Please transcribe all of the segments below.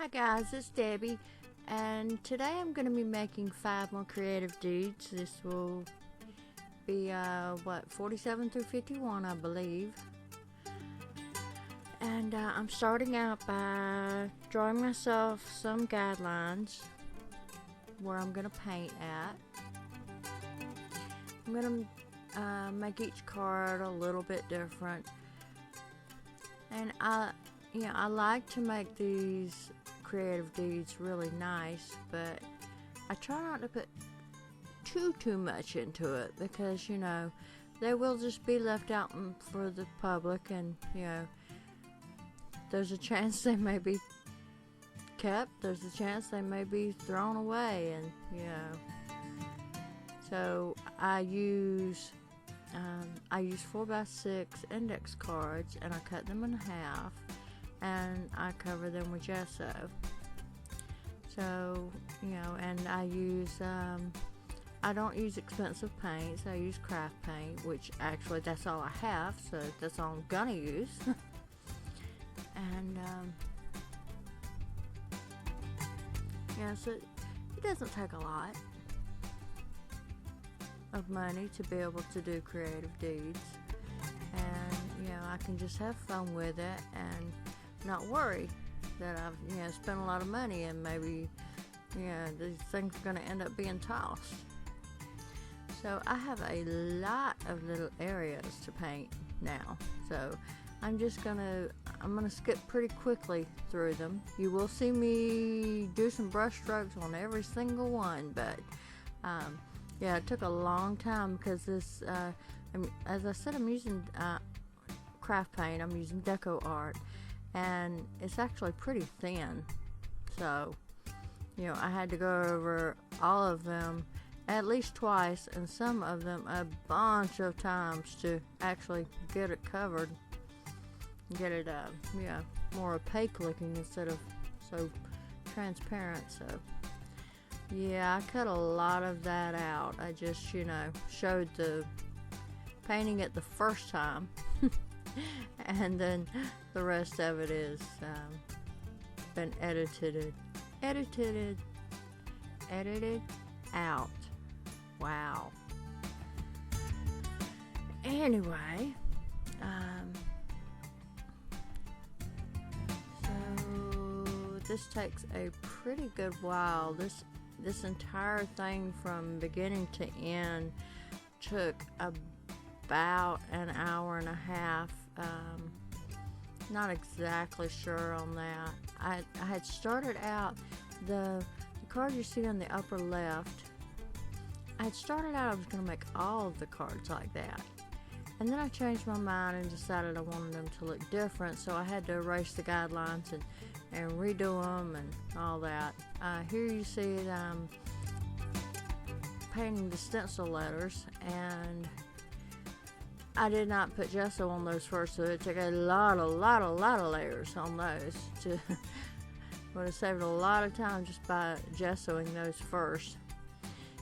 Hi guys, it's Debbie, and today I'm going to be making 5 more creative dudes. This will be 47 through 51, I believe. And I'm starting out by drawing myself some guidelines where I'm going to paint at. I'm going to make each card a little bit different, and I like to make these creative dudes really nice, but I try not to put too much into it, because they will just be left out for the public, and there's a chance they may be kept, there's a chance they may be thrown away, and so I use 4x6 index cards, and I cut them in half and I cover them with gesso. So, and I don't use expensive paints. I use craft paint, which actually that's all I have, so that's all I'm gonna use. And so it doesn't take a lot of money to be able to do creative deeds, and I can just have fun with it and not worry that I've spent a lot of money, and maybe these things are going to end up being tossed. So I have a lot of little areas to paint now, so I'm gonna skip pretty quickly through them. You will see me do some brush strokes on every single one, but it took a long time, because this as I said, I'm using craft paint. I'm using deco art, and it's actually pretty thin, so I had to go over all of them at least twice, and some of them a bunch of times, to actually get it covered, get it more opaque looking instead of so transparent. So I cut a lot of that out. I just showed the painting it the first time and then the rest of it is been edited out. Wow. Anyway, so this takes a pretty good while. This entire thing from beginning to end took about an hour and a half. Not exactly sure on that. I had started out the card you see on the upper left. I was going to make all of the cards like that, and then I changed my mind and decided I wanted them to look different, so I had to erase the guidelines and redo them and all that. Here you see that I'm painting the stencil letters, and I did not put gesso on those first, so it took a lot of layers on those. Would have saved a lot of time just by gessoing those first.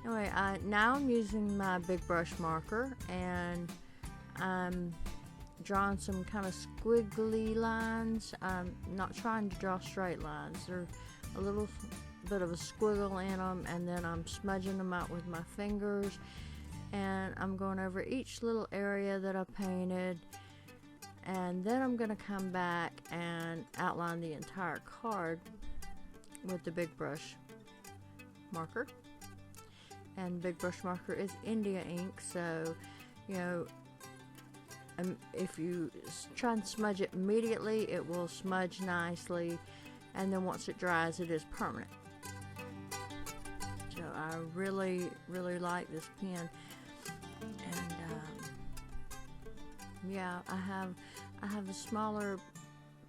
Anyway, now I'm using my big brush marker, and I'm drawing some kind of squiggly lines. I'm not trying to draw straight lines. There's a little bit of a squiggle in them, and then I'm smudging them out with my fingers, and I'm going over each little area that I painted, and then I'm going to come back and outline the entire card with the big brush marker. And big brush marker is India ink, so if you try and smudge it immediately, it will smudge nicely, and then once it dries, it is permanent. So I really like this pen, and I have the smaller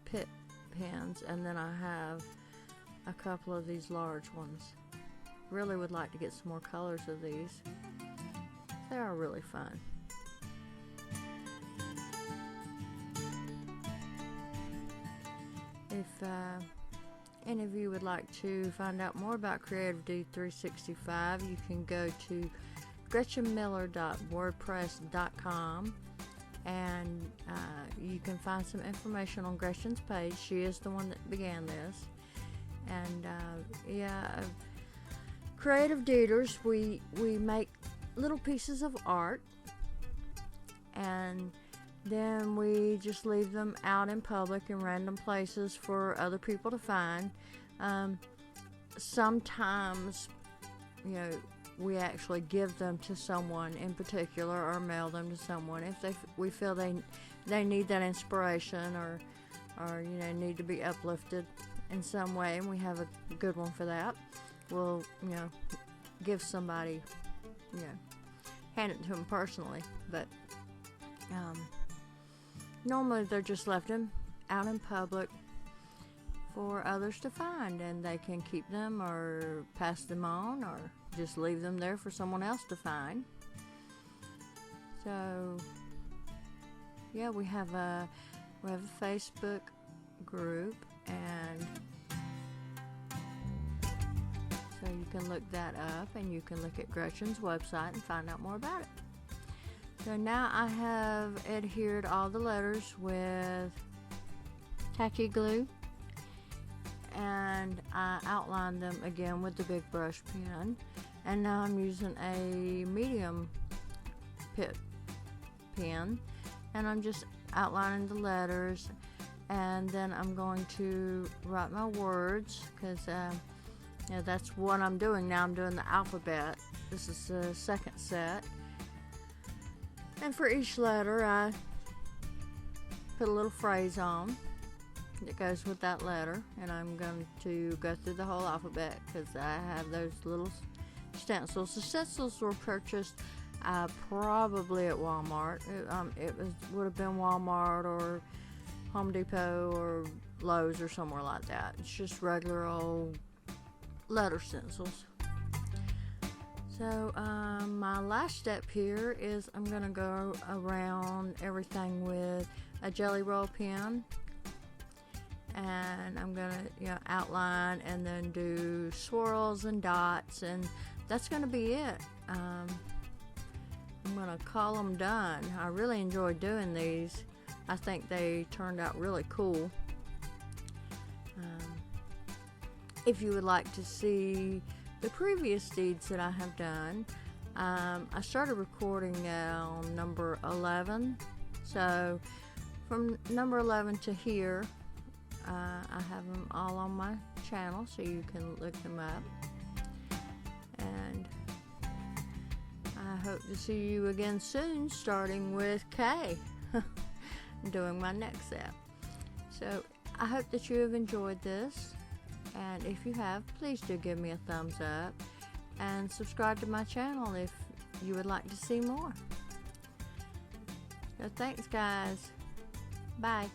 pit pens, and then I have a couple of these large ones. Really would like to get some more colors of these. They are really fun. If any of you would like to find out more about Creative Dude 365, you can go to gretchenmiller.wordpress.com, and you can find some information on Gretchen's page. She is the one that began this. And yeah, creative deeders, we make little pieces of art, and then we just leave them out in public in random places for other people to find. Sometimes, we actually give them to someone in particular, or mail them to someone if we feel they need that inspiration, or need to be uplifted in some way, and we have a good one for that. We'll give somebody, hand it to them personally, but normally they're just left out in public for others to find, and they can keep them or pass them on, or just leave them there for someone else to find. So yeah, we have a Facebook group, and so you can look that up, and you can look at Gretchen's website and find out more about it. So now I have adhered all the letters with tacky glue, and I outlined them again with the big brush pen, and now I'm using a medium pit pen, and I'm just outlining the letters, and then I'm going to write my words, because that's what I'm doing now. I'm doing the alphabet. This is the second set, and for each letter I put a little phrase on that goes with that letter, and I'm going to go through the whole alphabet because I have those little stencils. The stencils were purchased probably at Walmart. Would have been Walmart or Home Depot or Lowe's or somewhere like that. It's just regular old letter stencils. So my last step here is I'm going to go around everything with a Jelly Roll pen, and I'm going to outline and then do swirls and dots, and that's going to be it. I'm going to call them done. I really enjoyed doing these. I think they turned out really cool. If you would like to see the previous deeds that I have done, I started recording on number 11. So from number 11 to here, I have them all on my channel, so you can look them up. And I hope to see you again soon, starting with K, doing my next set. So I hope that you have enjoyed this, and if you have, please do give me a thumbs up and subscribe to my channel if you would like to see more. So thanks, guys. Bye.